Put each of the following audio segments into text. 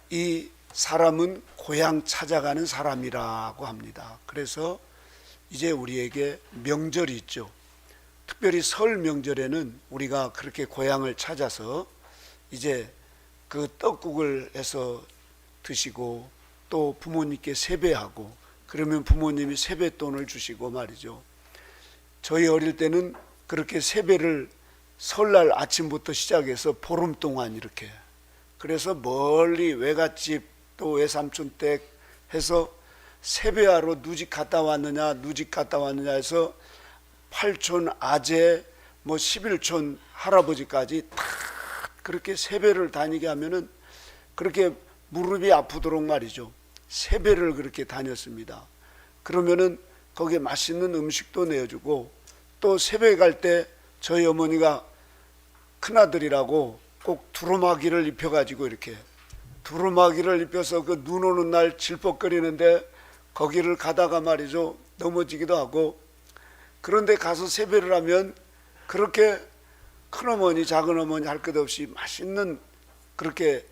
이 사람은 고향 찾아가는 사람이라고 합니다. 그래서 이제 우리에게 명절이 있죠. 특별히 설 명절에는 우리가 그렇게 고향을 찾아서 이제 그 떡국을 해서 드시고 또 부모님께 세배하고, 그러면 부모님이 세뱃돈을 주시고 말이죠. 저희 어릴 때는 그렇게 세배를 설날 아침부터 시작해서 보름 동안 이렇게, 그래서 멀리 외갓집 또 외삼촌 댁 해서 세배하러 누집 갔다 왔느냐 해서 팔촌 아재 뭐 11촌 할아버지까지 다 그렇게 세배를 다니게 하면은 그렇게 무릎이 아프도록 말이죠. 세배를 그렇게 다녔습니다. 그러면은 거기에 맛있는 음식도 내어주고, 또 세배 갈 때 저희 어머니가 큰아들이라고 꼭 두루마기를 입혀가지고 이렇게 두루마기를 입혀서 그 눈 오는 날 질퍽거리는데 거기를 가다가 말이죠, 넘어지기도 하고, 그런데 가서 세배를 하면 그렇게 큰어머니 작은어머니 할 것 없이 맛있는 그렇게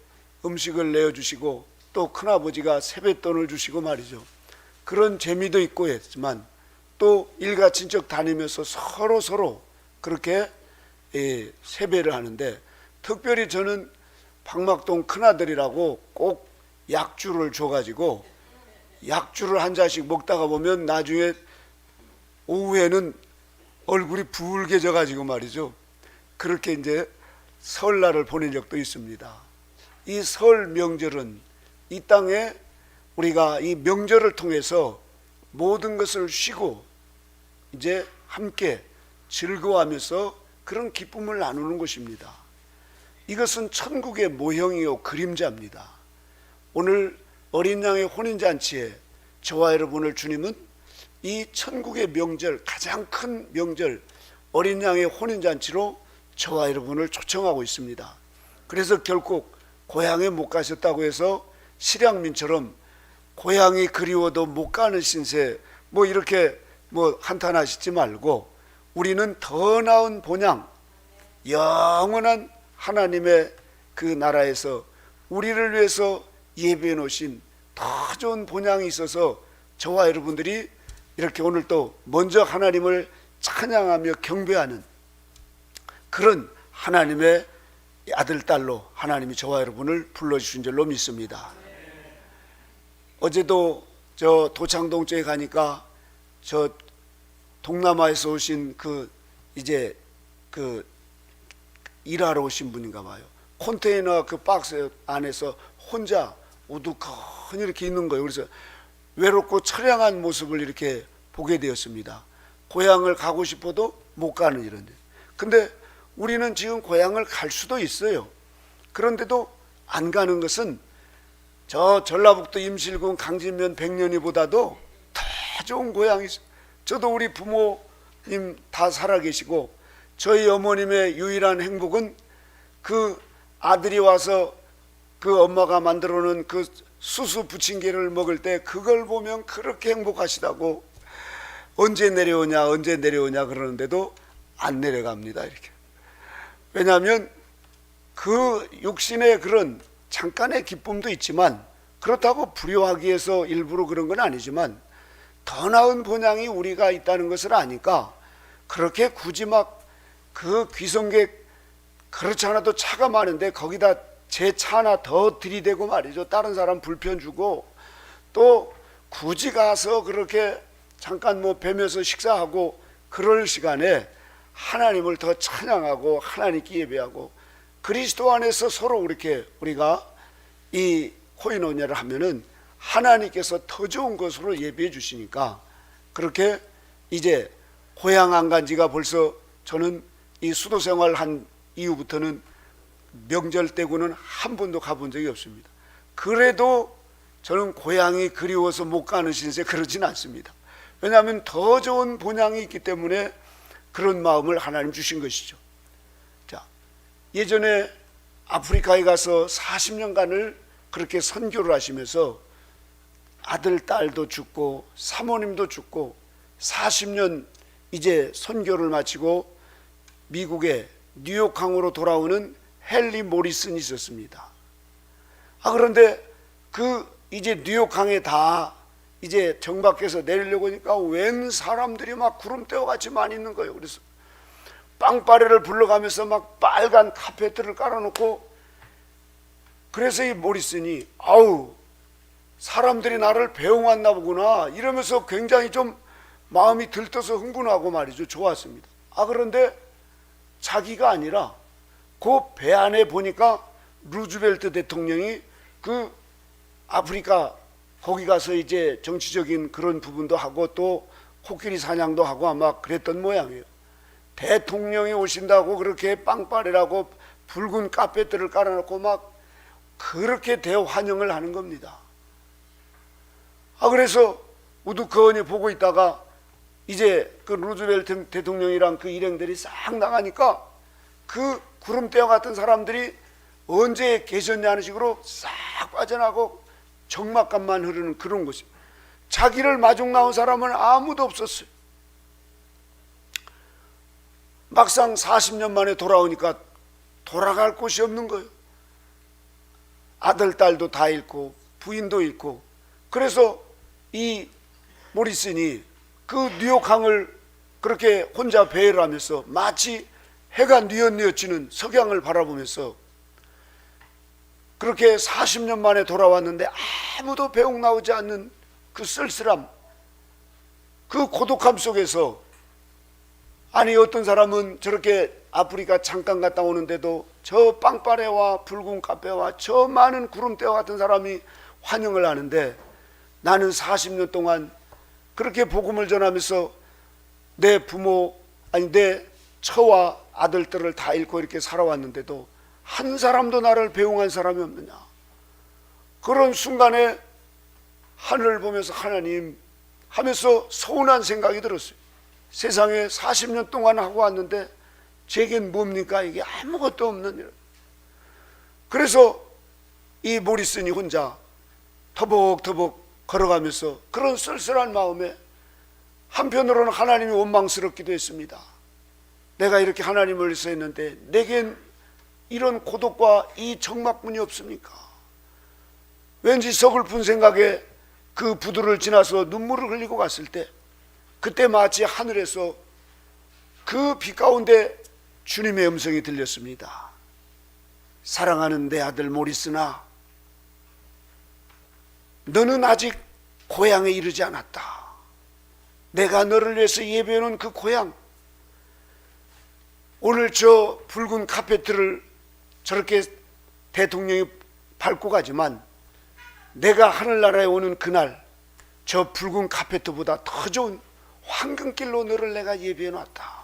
음식을 내어주시고, 또 큰아버지가 세뱃돈을 주시고 말이죠. 그런 재미도 있고 했지만, 또 일가 친척 다니면서 서로 그렇게 세배를 하는데, 특별히 저는 박막동 큰아들이라고 꼭 약주를 줘가지고 약주를 한 잔씩 먹다가 보면 나중에 오후에는 얼굴이 붉게져가지고 말이죠. 그렇게 이제 설날을 보낸 적도 있습니다. 이 설 명절은 이 땅에 우리가 이 명절을 통해서 모든 것을 쉬고 이제 함께 즐거워하면서 그런 기쁨을 나누는 것입니다. 이것은 천국의 모형이요 그림자입니다. 오늘 어린 양의 혼인잔치에 저와 여러분을 주님은 이 천국의 명절, 가장 큰 명절 어린 양의 혼인잔치로 저와 여러분을 초청하고 있습니다. 그래서 결국 고향에 못 가셨다고 해서 실향민처럼 고향이 그리워도 못 가는 신세 뭐 이렇게 뭐 한탄하시지 말고, 우리는 더 나은 본향, 영원한 하나님의 그 나라에서 우리를 위해서 예배해 놓으신 더 좋은 본향이 있어서 저와 여러분들이 이렇게 오늘 또 먼저 하나님을 찬양하며 경배하는 그런 하나님의 아들, 딸로 하나님이 저와 여러분을 불러주신 줄로 믿습니다. 어제도 저 도창동 쪽에 가니까 저 동남아에서 오신 그 이제 그 일하러 오신 분인가 봐요. 컨테이너 그 박스 안에서 혼자 우두커니 이렇게 있는 거예요. 그래서 외롭고 처량한 모습을 이렇게 보게 되었습니다. 고향을 가고 싶어도 못 가는 이런 데. 근데 우리는 지금 고향을 갈 수도 있어요. 그런데도 안 가는 것은 저 전라북도 임실군 강진면 백년이보다도 더 좋은 고향이 있어요. 저도 우리 부모님 다 살아계시고, 저희 어머님의 유일한 행복은 그 아들이 와서 그 엄마가 만들어 놓은 그 수수 부침개를 먹을 때 그걸 보면 그렇게 행복하시다고 언제 내려오냐 그러는데도 안 내려갑니다. 이렇게. 왜냐하면 그 육신의 그런 잠깐의 기쁨도 있지만, 그렇다고 불효하기 위해서 일부러 그런 건 아니지만 더 나은 본향이 우리가 있다는 것을 아니까 그렇게 굳이 막 그 귀성객 그렇지 않아도 차가 많은데 거기다 제 차 하나 더 들이대고 말이죠. 다른 사람 불편 주고, 또 굳이 가서 그렇게 잠깐 뭐 뵈면서 식사하고 그럴 시간에 하나님을 더 찬양하고 하나님께 예배하고 그리스도 안에서 서로 이렇게 우리가 이 코이노니아를 하면은 하나님께서 더 좋은 것으로 예배해 주시니까, 그렇게 이제 고향 안 간 지가 벌써, 저는 이 수도 생활 한 이후부터는 명절 때고는 한 번도 가본 적이 없습니다. 그래도 저는 고향이 그리워서 못 가는 신세 그러진 않습니다. 왜냐하면 더 좋은 본향이 있기 때문에 그런 마음을 하나님 주신 것이죠. 자, 예전에 아프리카에 가서 40년간을 그렇게 선교를 하시면서 아들, 딸도 죽고 사모님도 죽고 40년 이제 선교를 마치고 미국의 뉴욕항으로 돌아오는 헨리 모리슨이 있었습니다. 그런데 이제 뉴욕항에 다 이제 정박해서 내리려고 하니까 웬 사람들이 막 구름대와 같이 많이 있는 거예요. 그래서 빵빠레를 불러가면서 막 빨간 카페트를 깔아놓고, 그래서 이 모리슨이 아우 사람들이 나를 배웅했나 보구나 이러면서 굉장히 좀 마음이 들떠서 흥분하고 말이죠. 좋았습니다. 그런데 자기가 아니라 그 배 안에 보니까 루즈벨트 대통령이 그 아프리카 거기 가서 이제 정치적인 그런 부분도 하고 또 코끼리 사냥도 하고 아마 그랬던 모양이에요. 대통령이 오신다고 그렇게 빵빠레라고 붉은 카페트를 깔아놓고 막 그렇게 대환영을 하는 겁니다. 그래서 우두커니 보고 있다가 이제 그 루즈벨트 대통령이랑 그 일행들이 싹 나가니까 그 구름대와 같은 사람들이 언제 계셨냐는 식으로 싹 빠져나가고 적막감만 흐르는 그런 곳이, 자기를 마중 나온 사람은 아무도 없었어요. 막상 40년 만에 돌아오니까 돌아갈 곳이 없는 거예요. 아들, 딸도 다 잃고 부인도 잃고. 그래서 이 모리슨이 그 뉴욕항을 그렇게 혼자 배회를 하면서 마치 해가 뉘엿뉘엿지는 석양을 바라보면서 그렇게 40년 만에 돌아왔는데 아무도 배웅 나오지 않는 그 쓸쓸함, 그 고독함 속에서, 아니 어떤 사람은 저렇게 아프리카 잠깐 갔다 오는데도 저 빵빠레와 붉은 카페와 저 많은 구름대와 같은 사람이 환영을 하는데, 나는 40년 동안 그렇게 복음을 전하면서 내 부모, 아니 내 처와 아들들을 다 잃고 이렇게 살아왔는데도 한 사람도 나를 배웅한 사람이 없느냐. 그런 순간에 하늘을 보면서 하나님 하면서 서운한 생각이 들었어요. 세상에 40년 동안 하고 왔는데 제겐 뭡니까? 이게 아무것도 없는 일. 그래서 이 모리슨이 혼자 터벅터벅 걸어가면서 그런 쓸쓸한 마음에 한편으로는 하나님이 원망스럽기도 했습니다. 내가 이렇게 하나님을 위해서 했는데 내겐 이런 고독과 이 적막뿐이 없습니까? 왠지 서글픈 생각에 그 부두를 지나서 눈물을 흘리고 갔을 때, 그때 마치 하늘에서 그 빛 가운데 주님의 음성이 들렸습니다. 사랑하는 내 아들 모리스나, 너는 아직 고향에 이르지 않았다. 내가 너를 위해서 예배해놓은 그 고향, 오늘 저 붉은 카페트를 저렇게 대통령이 밟고 가지만 내가 하늘나라에 오는 그날 저 붉은 카페트보다 더 좋은 황금길로 너를 내가 예비해 놨다.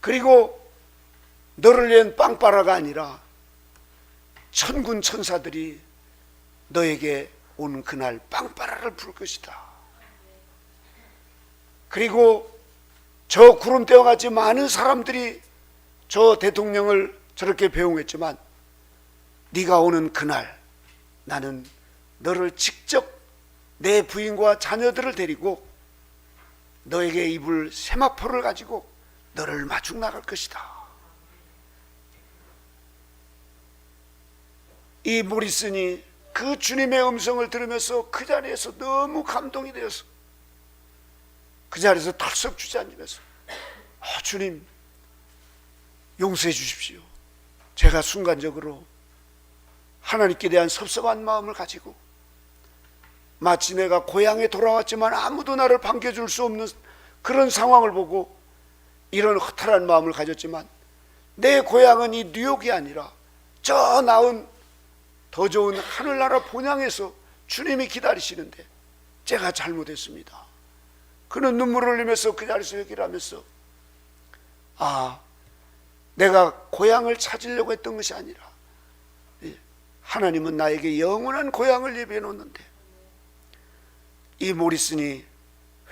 그리고 너를 위한 빵빠라가 아니라 천군 천사들이 너에게 온 그날 빵빠라를 부를 것이다. 그리고 저 구름대와 같이 많은 사람들이 저 대통령을 저렇게 배웅했지만 네가 오는 그날 나는 너를 직접 내 부인과 자녀들을 데리고 너에게 입을 세마포를 가지고 너를 마중 나갈 것이다. 이 모리슨이 그 주님의 음성을 들으면서 그 자리에서 너무 감동이 되어서 그 자리에서 털썩 주저앉으면서 주님 용서해 주십시오. 제가 순간적으로 하나님께 대한 섭섭한 마음을 가지고 마치 내가 고향에 돌아왔지만 아무도 나를 반겨줄 수 없는 그런 상황을 보고 이런 허탈한 마음을 가졌지만 내 고향은 이 뉴욕이 아니라 저 나은 더 좋은 하늘나라 본향에서 주님이 기다리시는데 제가 잘못했습니다. 그는 눈물을 흘리면서 그 자리에서 얘기를 하면서 내가 고향을 찾으려고 했던 것이 아니라 하나님은 나에게 영원한 고향을 예비해 놓는데, 이 모리슨이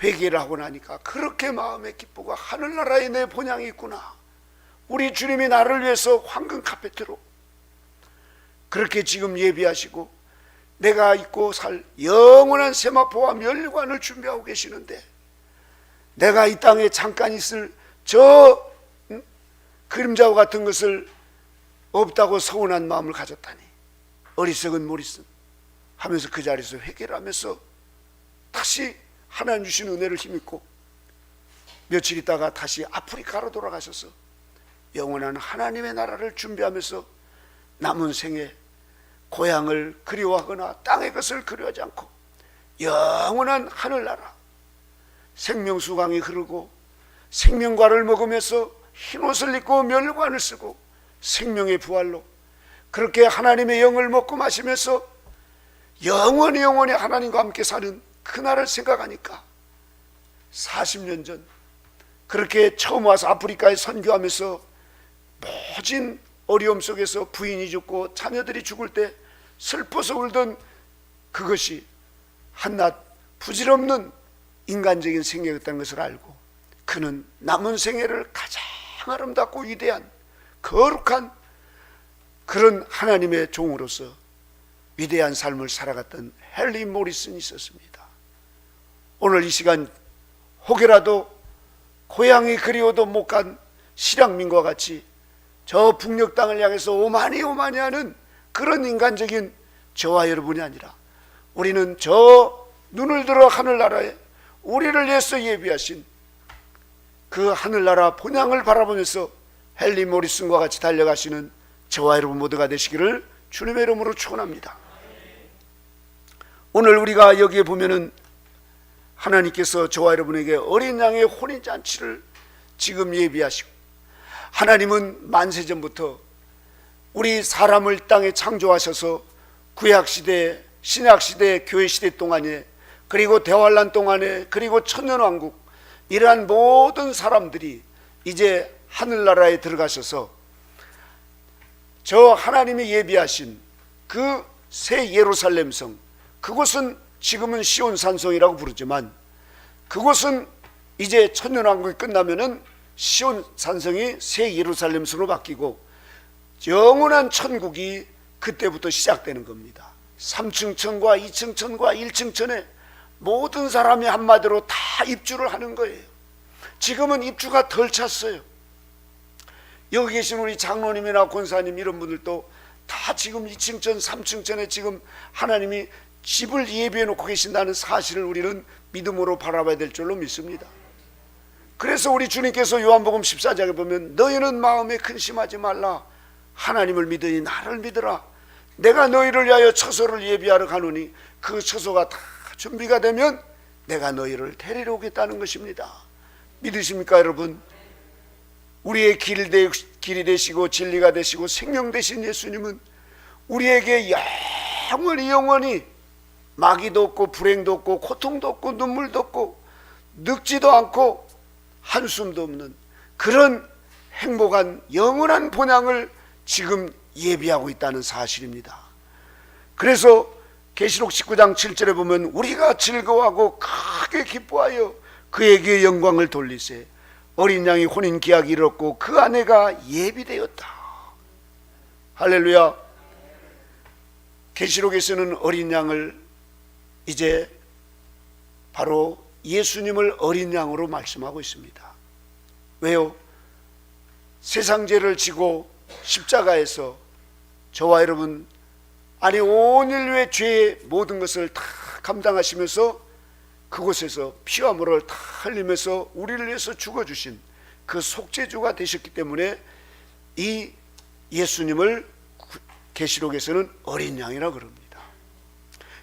회개를 하고 나니까 그렇게 마음에 기쁘고 하늘나라에 내 본향이 있구나. 우리 주님이 나를 위해서 황금 카페트로 그렇게 지금 예비하시고 내가 입고 살 영원한 세마포와 멸관을 준비하고 계시는데 내가 이 땅에 잠깐 있을 저 그림자와 같은 것을 없다고 서운한 마음을 가졌다니 어리석은 모리슨 하면서 그 자리에서 회개를 하면서 다시 하나님 주신 은혜를 힘입고 며칠 있다가 다시 아프리카로 돌아가셔서 영원한 하나님의 나라를 준비하면서 남은 생에 고향을 그리워하거나 땅의 것을 그리워하지 않고 영원한 하늘나라 생명수강이 흐르고 생명과를 먹으면서 흰옷을 입고 멸관을 쓰고 생명의 부활로 그렇게 하나님의 영을 먹고 마시면서 영원히 하나님과 함께 사는 그날을 생각하니까 40년 전 그렇게 처음 와서 아프리카에 선교하면서 모진 어려움 속에서 부인이 죽고 자녀들이 죽을 때 슬퍼서 울던 그것이 한낱 부질없는 인간적인 생애였다는 것을 알고 그는 남은 생애를 가장 아름답고 위대한 거룩한 그런 하나님의 종으로서 위대한 삶을 살아갔던 헨리 모리슨이 있었습니다. 오늘 이 시간 혹여라도 고향이 그리워도 못 간 실향민과 같이 저 북녘 땅을 향해서 오만이 하는 그런 인간적인 저와 여러분이 아니라 우리는 저 눈을 들어 하늘나라에 우리를 위해서 예비하신 그 하늘나라 본향을 바라보면서 헨리 모리슨과 같이 달려가시는 저와 여러분 모두가 되시기를 주님의 이름으로 축원합니다. 오늘 우리가 여기에 보면은 하나님께서 저와 여러분에게 어린 양의 혼인잔치를 지금 예비하시고 하나님은 만세전부터 우리 사람을 땅에 창조하셔서 구약시대, 신약시대, 교회시대 동안에 그리고 대환란 동안에 그리고 천년왕국 이러한 모든 사람들이 이제 하늘나라에 들어가셔서 저 하나님이 예비하신 그 새 예루살렘 성 그곳은 지금은 시온산성이라고 부르지만 그곳은 이제 천년왕국이 끝나면은 시온산성이 새 예루살렘 성으로 바뀌고 영원한 천국이 그때부터 시작되는 겁니다. 3층 천과 2층 천과 1층 천에 모든 사람이 한마디로 다 입주를 하는 거예요. 지금은 입주가 덜 찼어요. 여기 계신 우리 장로님이나 권사님 이런 분들도 다 지금 2층 천 3층 천에 지금 하나님이 집을 예비해 놓고 계신다는 사실을 우리는 믿음으로 바라봐야 될 줄로 믿습니다. 그래서 우리 주님께서 요한복음 14장에 보면 너희는 마음에 근심하지 말라 하나님을 믿으니 나를 믿으라 내가 너희를 위하여 처소를 예비하러 가노니 그 처소가 다 준비가 되면 내가 너희를 데리러 오겠다는 것입니다. 믿으십니까 여러분? 우리의 길이 되시고 진리가 되시고 생명 되신 예수님은 우리에게 영원히 마귀도 없고 불행도 없고 고통도 없고 눈물도 없고 늙지도 않고 한숨도 없는 그런 행복한 영원한 본향을 지금 예비하고 있다는 사실입니다. 그래서 계시록 19장 7절에 보면 우리가 즐거워하고 크게 기뻐하여 그에게 영광을 돌리세 어린 양이 혼인 기약이 이뤘고 그 아내가 예비되었다. 할렐루야. 계시록에서는 어린 양을 이제 바로 예수님을 어린 양으로 말씀하고 있습니다. 왜요? 세상 죄를 지고 십자가에서 저와 여러분 아니 온 인류의 죄의 모든 것을 다 감당하시면서 그곳에서 피와 물을 다 흘리면서 우리를 위해서 죽어주신 그 속죄주가 되셨기 때문에 이 예수님을 계시록에서는 어린 양이라고 그럽니다.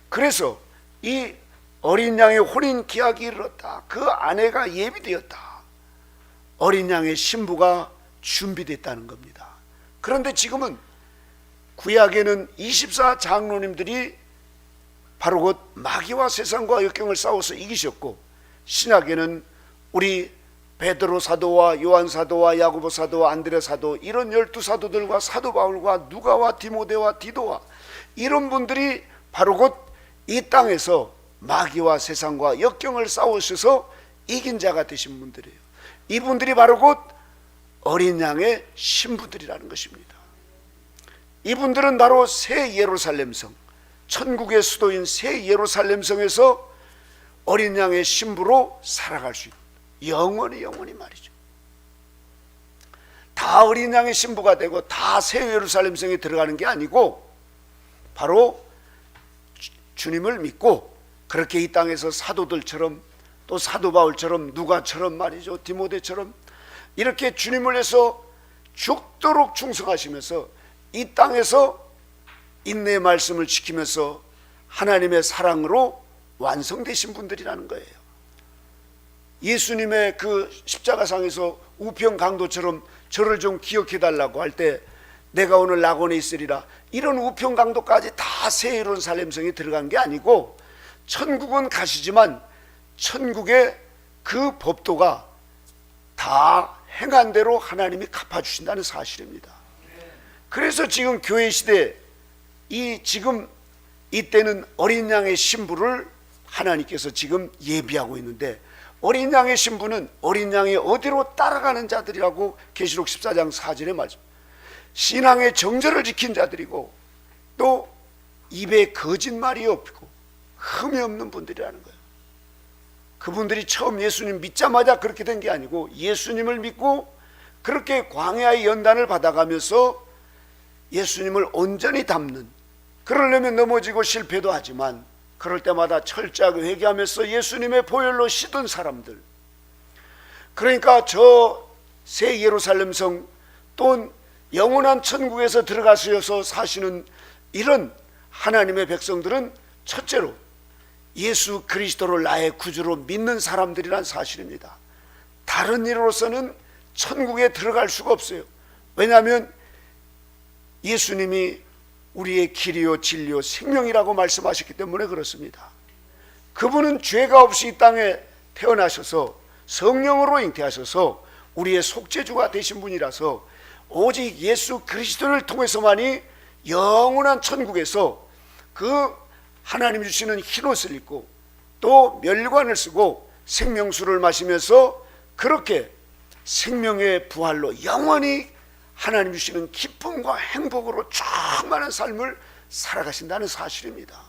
그래서 이 어린 양의 혼인 기약이 이르렀다. 그 아내가 예비되었다. 어린 양의 신부가 준비됐다는 겁니다. 그런데 지금은 구약에는 24 장로님들이 바로 곧 마귀와 세상과 역경을 싸워서 이기셨고 신약에는 우리 베드로 사도와 요한 사도와 야고보 사도와 안드레 사도 이런 12사도들과 사도 바울과 누가와 디모데와 디도와 이런 분들이 바로 곧 이 땅에서 마귀와 세상과 역경을 싸우셔서 이긴 자가 되신 분들이에요. 이분들이 바로 곧 어린 양의 신부들이라는 것입니다. 이분들은 바로 새 예루살렘 성 천국의 수도인 새 예루살렘 성에서 어린 양의 신부로 살아갈 수 있는 영원히 말이죠. 다 어린 양의 신부가 되고 다 새 예루살렘 성에 들어가는 게 아니고 바로 주님을 믿고 그렇게 이 땅에서 사도들처럼 또 사도 바울처럼 누가처럼 말이죠, 디모데처럼 이렇게 주님을 위해서 죽도록 충성하시면서 이 땅에서 인내의 말씀을 지키면서 하나님의 사랑으로 완성되신 분들이라는 거예요. 예수님의 그 십자가상에서 우편 강도처럼 저를 좀 기억해 달라고 할 때 내가 오늘 낙원에 있으리라, 이런 우편 강도까지 다 새 예루살렘성에 들어간 게 아니고 천국은 가시지만 천국의 그 법도가 다 행한 대로 하나님이 갚아주신다는 사실입니다. 그래서 지금 교회 시대 지금 이때는 어린 양의 신부를 하나님께서 지금 예비하고 있는데, 어린 양의 신부는 어린 양이 어디로 따라가는 자들이라고 계시록 14장 4절에 말씀, 신앙의 정절을 지킨 자들이고 또 입에 거짓말이 없고 흠이 없는 분들이라는 거예요. 그분들이 처음 예수님 믿자마자 그렇게 된 게 아니고 예수님을 믿고 그렇게 광야의 연단을 받아가면서 예수님을 온전히 닮는, 그러려면 넘어지고 실패도 하지만 그럴 때마다 철저하게 회개하면서 예수님의 보혈로 씻은 사람들, 그러니까 저 새 예루살렘 성 또 영원한 천국에서 들어가셔서 사시는 이런 하나님의 백성들은 첫째로 예수 그리스도를 나의 구주로 믿는 사람들이란 사실입니다. 다른 일로서는 천국에 들어갈 수가 없어요. 왜냐하면 예수님이 우리의 길이요 진리요 생명이라고 말씀하셨기 때문에 그렇습니다. 그분은 죄가 없이 이 땅에 태어나셔서 성령으로 잉태하셔서 우리의 속죄주가 되신 분이라서 오직 예수 그리스도를 통해서만이 영원한 천국에서 그 하나님 주시는 흰옷을 입고 또 멸관을 쓰고 생명수를 마시면서 그렇게 생명의 부활로 영원히 하나님 주시는 기쁨과 행복으로 충만한 삶을 살아가신다는 사실입니다.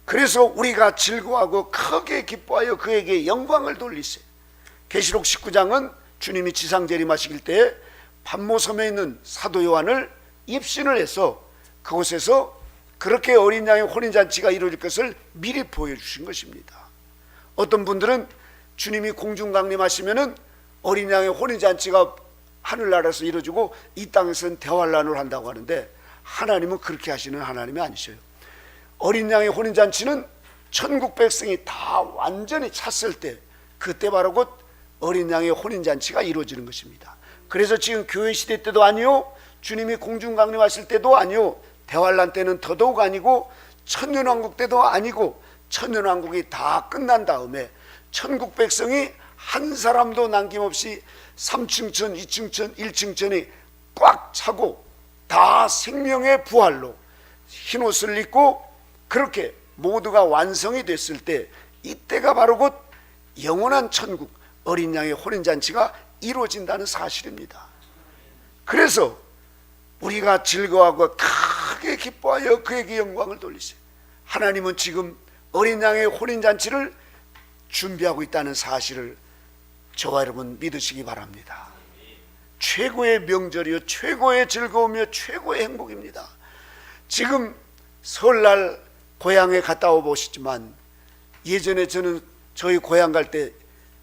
그래서 우리가 즐거워하고 크게 기뻐하여 그에게 영광을 돌리세. 계시록 19장은 주님이 지상 재림하시길 때 반모섬에 있는 사도 요한을 입신을 해서 그곳에서 그렇게 어린 양의 혼인잔치가 이루어질 것을 미리 보여주신 것입니다. 어떤 분들은 주님이 공중 강림하시면은 어린 양의 혼인잔치가 하늘나라에서 이루어지고 이 땅에서는 대환란을 한다고 하는데, 하나님은 그렇게 하시는 하나님이 아니셔요. 어린 양의 혼인잔치는 천국 백성이 다 완전히 찼을 때, 그때 바로 곧 어린 양의 혼인잔치가 이루어지는 것입니다. 그래서 지금 교회 시대 때도 아니요, 주님이 공중 강림하실 때도 아니요, 대환란 때는 더더욱 아니고, 천년왕국 때도 아니고, 천년왕국이 다 끝난 다음에 천국 백성이 한 사람도 남김없이 3층천, 2층천, 1층천이 꽉 차고 다 생명의 부활로 흰옷을 입고 그렇게 모두가 완성이 됐을 때, 이때가 바로 곧 영원한 천국 어린 양의 혼인잔치가 이루어진다는 사실입니다. 그래서 우리가 즐거워하고 크게 기뻐하여 그에게 영광을 돌리세요. 하나님은 지금 어린 양의 혼인잔치를 준비하고 있다는 사실을 저와 여러분 믿으시기 바랍니다. 최고의 명절이요, 최고의 즐거움이요, 최고의 행복입니다. 지금 설날 고향에 갔다 오보시지만, 예전에 저는 저희 고향 갈 때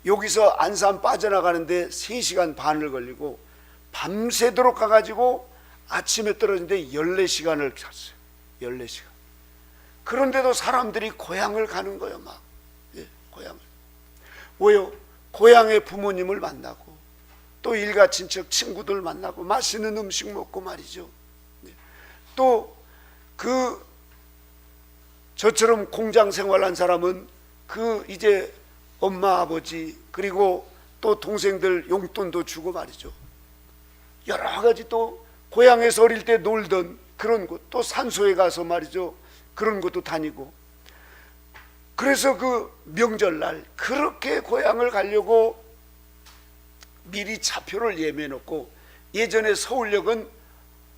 여기서 안산 빠져나가는데 3시간 반을 걸리고 밤새도록 가가지고 아침에 떨어지는데 14시간을 탔어요. 14시간. 그런데도 사람들이 고향을 가는 거예요. 막 고향을. 왜요? 고향의 부모님을 만나고 또 일가 친척 친구들 만나고 맛있는 음식 먹고 말이죠. 또 저처럼 공장 생활한 사람은 이제 엄마 아버지 그리고 또 동생들 용돈도 주고 말이죠. 여러 가지 또 고향에서 어릴 때 놀던 그런 곳, 또 산소에 가서 말이죠, 그런 곳도 다니고. 그래서 그 명절날 그렇게 고향을 가려고 미리 차표를 예매해 놓고, 예전에 서울역은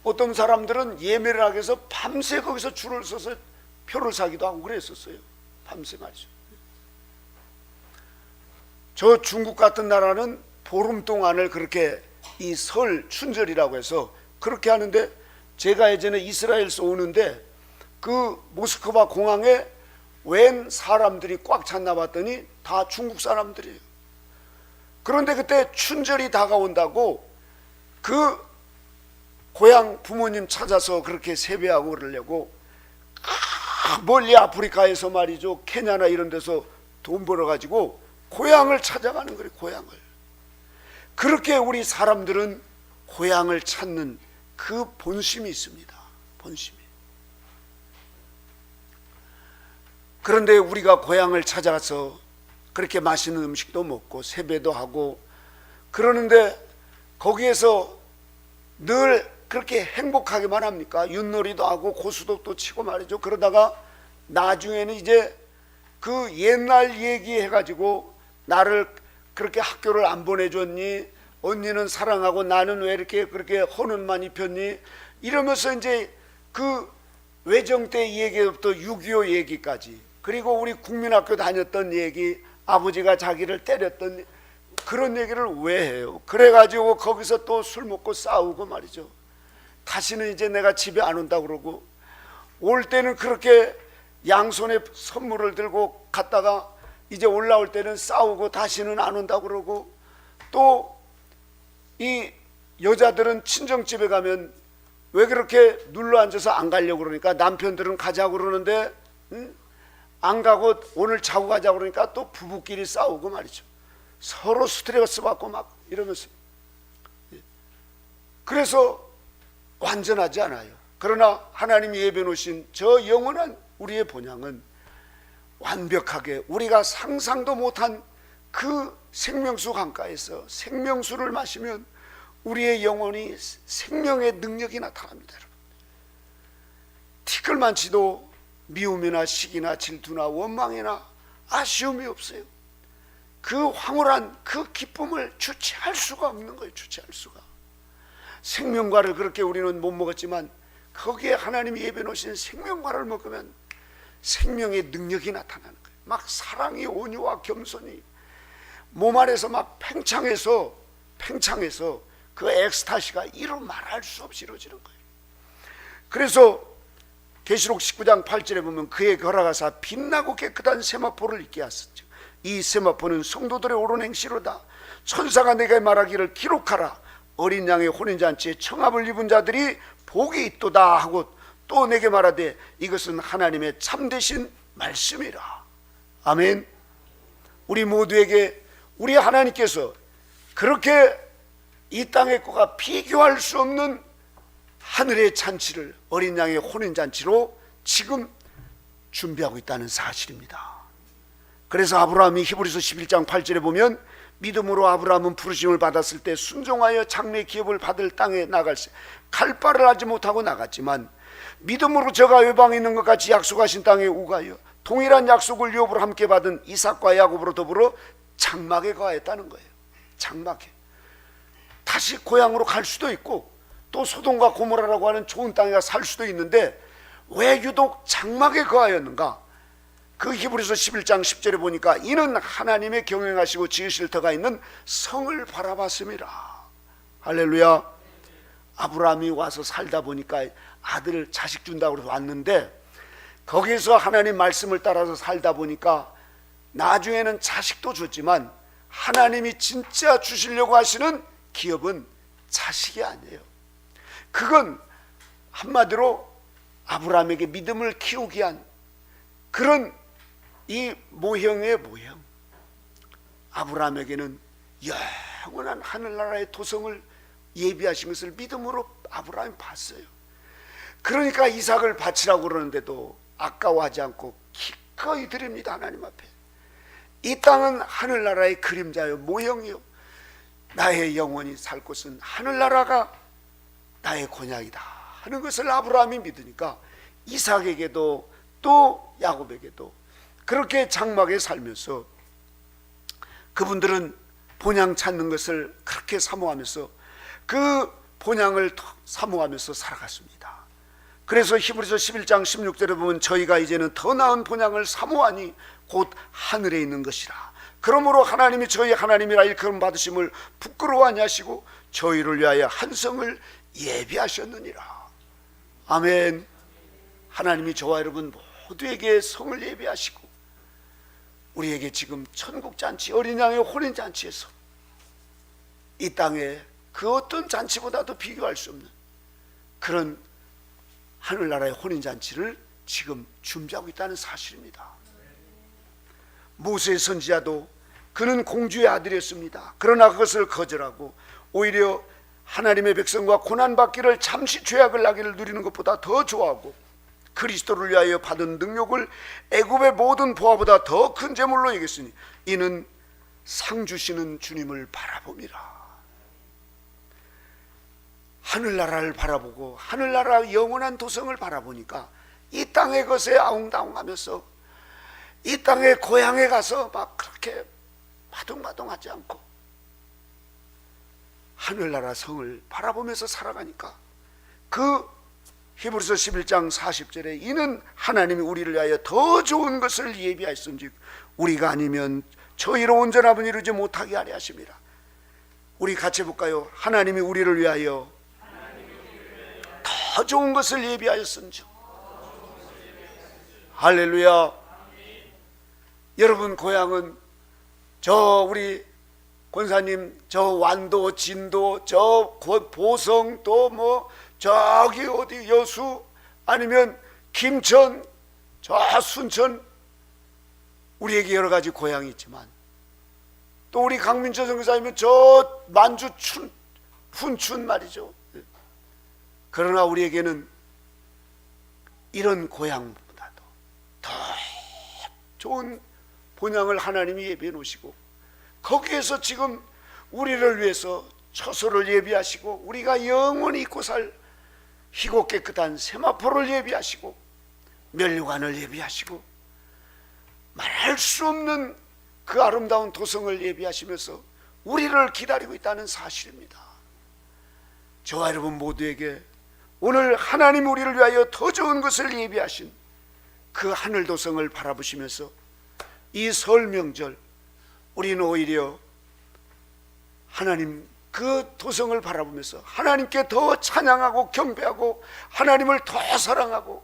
어떤 사람들은 예매를 하기 위해서 밤새 거기서 줄을 서서 표를 사기도 하고 그랬었어요. 밤새 말이죠. 저 중국 같은 나라는 보름 동안을 그렇게 이 설 춘절이라고 해서 그렇게 하는데, 제가 예전에 이스라엘에서 오는데 그 모스크바 공항에 웬 사람들이 꽉 찼나 봤더니 다 중국 사람들이에요. 그런데 그때 춘절이 다가온다고 그 고향 부모님 찾아서 그렇게 세배하고 그러려고 멀리 아프리카에서 말이죠, 케냐나 이런 데서 돈 벌어가지고 고향을 찾아가는 거예요. 고향을. 그렇게 우리 사람들은 고향을 찾는 그 본심이 있습니다. 본심이. 그런데 우리가 고향을 찾아가서 그렇게 맛있는 음식도 먹고 세배도 하고 그러는데 거기에서 늘 그렇게 행복하게만 합니까? 윷놀이도 하고 고수도 치고 말이죠. 그러다가 나중에는 이제 그 옛날 얘기해가지고 나를 그렇게 학교를 안 보내줬니? 언니는 사랑하고 나는 왜 이렇게 그렇게 헌옷만 입혔니? 이러면서 이제 그 외정 때 얘기부터 6.25 얘기까지, 그리고 우리 국민학교 다녔던 얘기, 아버지가 자기를 때렸던 그런 얘기를 왜 해요? 그래가지고 거기서 또 술 먹고 싸우고 말이죠. 다시는 이제 내가 집에 안 온다 그러고, 올 때는 그렇게 양손에 선물을 들고 갔다가 이제 올라올 때는 싸우고 다시는 안 온다 그러고, 또 이 여자들은 친정집에 가면 왜 그렇게 눌러 앉아서 안 가려고 그러니까 남편들은 가자고 그러는데 안 가고 오늘 자고 가자고 그러니까 또 부부끼리 싸우고 말이죠. 서로 스트레스 받고 막 이러면서. 그래서 완전하지 않아요. 그러나 하나님이 예배 놓으신 저 영원한 우리의 본향은 완벽하게 우리가 상상도 못한 그 생명수 강가에서 생명수를 마시면 우리의 영혼이 생명의 능력이 나타납니다. 여러분, 티끌만치도 미움이나 시기나 질투나 원망이나 아쉬움이 없어요. 그 황홀한 그 기쁨을 주체할 수가 없는 거예요. 주체할 수가. 생명과를 그렇게 우리는 못 먹었지만 거기에 하나님이 예배 놓으신 생명과를 먹으면 생명의 능력이 나타나는 거예요. 막 사랑이, 온유와 겸손이 몸 안에서 막 팽창해서 그 엑스타시가 이루 말할 수 없이 이루어지는 거예요. 그래서 계시록 19장 8절에 보면 그의 걸어가사 빛나고 깨끗한 세마포를 있게 하셨죠. 이 세마포는 성도들의 옳은 행실로다. 천사가 내게 말하기를 기록하라. 어린 양의 혼인잔치에 청합을 입은 자들이 복이 있도다 하고 또 내게 말하되 이것은 하나님의 참되신 말씀이라. 아멘. 우리 모두에게 우리 하나님께서 그렇게 이 땅의 것과 비교할 수 없는 하늘의 잔치를 어린 양의 혼인잔치로 지금 준비하고 있다는 사실입니다. 그래서 아브라함이 히브리서 11장 8절에 보면 믿음으로 아브라함은 부르심을 받았을 때 순종하여 장래 기업을 받을 땅에 나갈새 갈 바를 하지 못하고 나갔지만 믿음으로 저가 외방에 있는 것 같이 약속하신 땅에 우가여 동일한 약속을 유업으로 함께 받은 이삭과 야곱으로 더불어 장막에 거하였다는 거예요. 장막에. 다시 고향으로 갈 수도 있고 또 소돔과 고모라라고 하는 좋은 땅에 가 살 수도 있는데 왜 유독 장막에 거하였는가? 그 히브리서 11장 10절에 보니까 이는 하나님의 경영하시고 지으실 터가 있는 성을 바라봤음이라. 할렐루야. 아브라함이 와서 살다 보니까 아들 자식 준다고 해서 왔는데 거기서 하나님 말씀을 따라서 살다 보니까 나중에는 자식도 줬지만 하나님이 진짜 주시려고 하시는 기업은 자식이 아니에요. 그건 한마디로 아브라함에게 믿음을 키우게 한 그런 이 모형의 모형. 아브라함에게는 영원한 하늘나라의 토성을 예비하신 것을 믿음으로 아브라함이 봤어요. 그러니까 이삭을 바치라고 그러는데도 아까워하지 않고 기꺼이 드립니다. 하나님 앞에. 이 땅은 하늘나라의 그림자요, 모형이요. 나의 영혼이 살 곳은 하늘나라가 나의 곤약이다 하는 것을 아브라함이 믿으니까 이삭에게도 또 야곱에게도 그렇게 장막에 살면서 그분들은 본향 찾는 것을 그렇게 사모하면서 그 본향을 사모하면서 살아갔습니다. 그래서 히브리서 11장 16절에 보면 저희가 이제는 더 나은 본향을 사모하니 곧 하늘에 있는 것이라. 그러므로 하나님이 저희 하나님이라 일컬음 받으심을 부끄러워하니 하시고 저희를 위하여 한 성을 예비하셨느니라. 아멘. 하나님이 저와 여러분 모두에게 성을 예비하시고 우리에게 지금 천국잔치, 어린 양의 혼인잔치에서 이 땅에 그 어떤 잔치보다도 비교할 수 없는 그런 하늘나라의 혼인잔치를 지금 준비하고 있다는 사실입니다. 모세 선지자도 그는 공주의 아들이었습니다. 그러나 그것을 거절하고 오히려 하나님의 백성과 고난받기를, 잠시 죄악을 나기를 누리는 것보다 더 좋아하고 그리스도를 위하여 받은 능력을 애굽의 모든 보화보다 더 큰 재물로 여겼으니 이는 상 주시는 주님을 바라봄이라. 하늘나라를 바라보고 하늘나라 영원한 도성을 바라보니까 이 땅의 것에 아웅다웅하면서 이 땅의 고향에 가서 막 그렇게 마동마동하지 않고 하늘나라 성을 바라보면서 살아가니까 그 히브리서 11장 40절에 이는 하나님이 우리를 위하여 더 좋은 것을 예비하였은즉 우리가 아니면 저희로 온전함을 이루지 못하게 하려 하십니다. 우리 같이 해볼까요? 하나님이 우리를 위하여 더 좋은 것을 예비하였은즉. 할렐루야. 여러분 고향은 저 우리 권사님 저 완도, 진도, 저 보성, 또 뭐 저기 어디 여수, 아니면 김천, 저 순천, 우리에게 여러 가지 고향이 있지만 또 우리 강민철 선교사님은 저 만주 훈춘 말이죠. 그러나 우리에게는 이런 고향보다도 더 좋은 본향을 하나님이 예비해 놓으시고 거기에서 지금 우리를 위해서 처소를 예비하시고 우리가 영원히 있고 살 희고 깨끗한 세마포를 예비하시고 면류관을 예비하시고 말할 수 없는 그 아름다운 도성을 예비하시면서 우리를 기다리고 있다는 사실입니다. 저와 여러분 모두에게 오늘 하나님 우리를 위하여 더 좋은 것을 예비하신 그 하늘 도성을 바라보시면서 이 설 명절 우리는 오히려 하나님 그 도성을 바라보면서 하나님께 더 찬양하고 경배하고 하나님을 더 사랑하고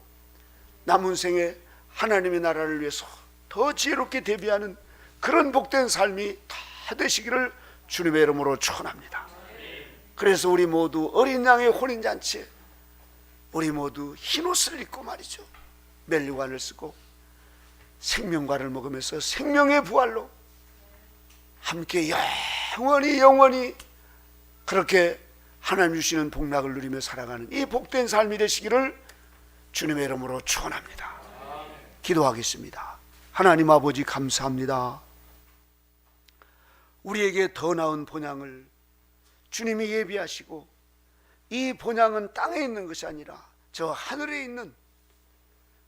남은 생에 하나님의 나라를 위해서 더 지혜롭게 대비하는 그런 복된 삶이 다 되시기를 주님의 이름으로 축원합니다. 그래서 우리 모두 어린 양의 혼인잔치에 우리 모두 흰옷을 입고 말이죠, 면류관을 쓰고 생명과를 먹으면서 생명의 부활로 함께 영원히 그렇게 하나님 주시는 복락을 누리며 살아가는 이 복된 삶이 되시기를 주님의 이름으로 축원합니다. 기도하겠습니다. 하나님 아버지 감사합니다. 우리에게 더 나은 본향을 주님이 예비하시고 이 본향은 땅에 있는 것이 아니라 저 하늘에 있는,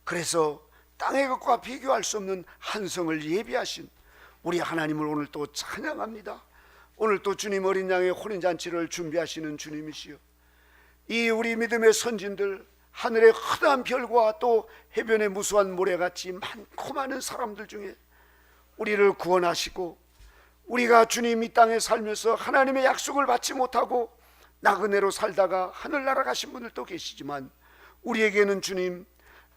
그래서 땅의 것과 비교할 수 없는 한성을 예비하신 우리 하나님을 오늘 또 찬양합니다. 오늘 또 주님 어린 양의 혼인잔치를 준비하시는 주님이시여, 이 우리 믿음의 선진들, 하늘의 허다한 별과 또 해변의 무수한 모래같이 많고 많은 사람들 중에 우리를 구원하시고 우리가 주님 이 땅에 살면서 하나님의 약속을 받지 못하고 나그네로 살다가 하늘나라 가신 분들도 계시지만 우리에게는 주님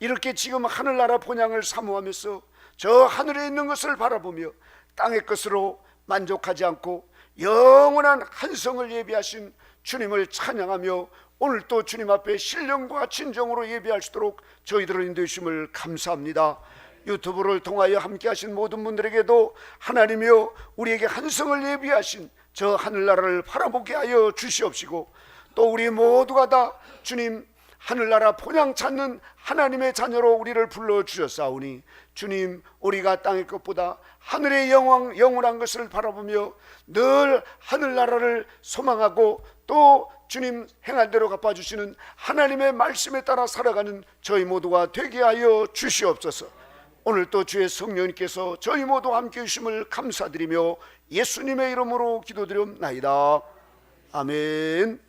이렇게 지금 하늘나라 본향을 사모하면서 저 하늘에 있는 것을 바라보며 땅의 것으로 만족하지 않고 영원한 한성을 예비하신 주님을 찬양하며 오늘 또 주님 앞에 신령과 진정으로 예배할 수 있도록 저희들을 인도해 주심을 감사합니다. 유튜브를 통하여 함께 하신 모든 분들에게도 하나님이여 우리에게 한성을 예비하신 저 하늘나라를 바라보게 하여 주시옵시고 또 우리 모두가 다 주님 하늘나라 본향 찾는 하나님의 자녀로 우리를 불러주셨사오니 주님 우리가 땅의 것보다 하늘의 영원한 것을 바라보며 늘 하늘나라를 소망하고 또 주님 행할 대로 갚아주시는 하나님의 말씀에 따라 살아가는 저희 모두가 되게 하여 주시옵소서. 오늘 또 주의 성령님께서 저희 모두 함께 해주심을 감사드리며 예수님의 이름으로 기도드리옵나이다. 아멘.